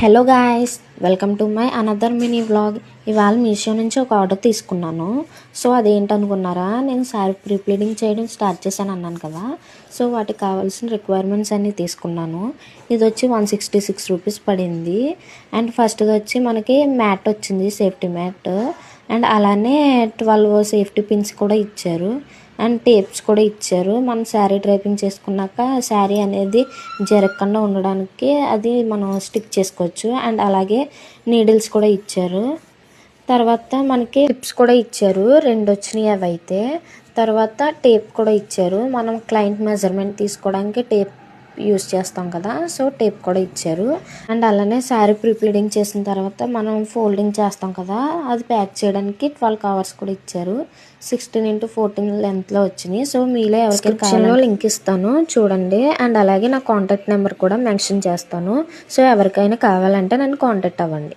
Hello guys, welcome to my another mini vlog. ఇవాళ మీషో నుంచి ఒక ఆర్డర్ తీసుకున్నాను. సో అదేంటనుకున్నారా, నేను శారీ ప్రీ ప్లీడింగ్ చేయడం స్టార్ట్ చేశాను అన్నాను కదా. సో వాటికి కావాల్సిన రిక్వైర్మెంట్స్ అన్నీ తీసుకున్నాను. ఇది వచ్చి 166 రూపీస్ పడింది. అండ్ ఫస్ట్ది వచ్చి మనకి మ్యాట్ వచ్చింది, సేఫ్టీ మ్యాట్. అండ్ అలానే 12 సేఫ్టీ పిన్స్ కూడా ఇచ్చారు. అండ్ టేప్స్ కూడా ఇచ్చారు. మనం శారీ డ్రైపింగ్ చేసుకున్నాక శారీ అనేది జరగకుండా ఉండడానికి అది మనం స్టిక్ చేసుకోవచ్చు. అండ్ అలాగే నీడిల్స్ కూడా ఇచ్చారు. తర్వాత మనకి టిప్స్ కూడా ఇచ్చారు, 2 వచ్చినాయి అవి అయితే. తర్వాత టేప్ కూడా ఇచ్చారు, మనం క్లయింట్ మెజర్మెంట్ తీసుకోవడానికి టేప్ యూస్ చేస్తాం కదా, సో టేప్ కూడా ఇచ్చారు. అండ్ అలానే శారీ ప్రీ ప్లీడింగ్ చేసిన తర్వాత మనం ఫోల్డింగ్ చేస్తాం కదా, అది ప్యాక్ చేయడానికి 12 కవర్స్ కూడా ఇచ్చారు. 16x14 లెంత్లో వచ్చినాయి. సో మీలో ఎవరికైనా కావాలో లింక్ ఇస్తాను చూడండి. అండ్ అలాగే నా కాంటాక్ట్ నెంబర్ కూడా మెన్షన్ చేస్తాను. సో ఎవరికైనా కావాలంటే నన్ను కాంటాక్ట్ అవ్వండి.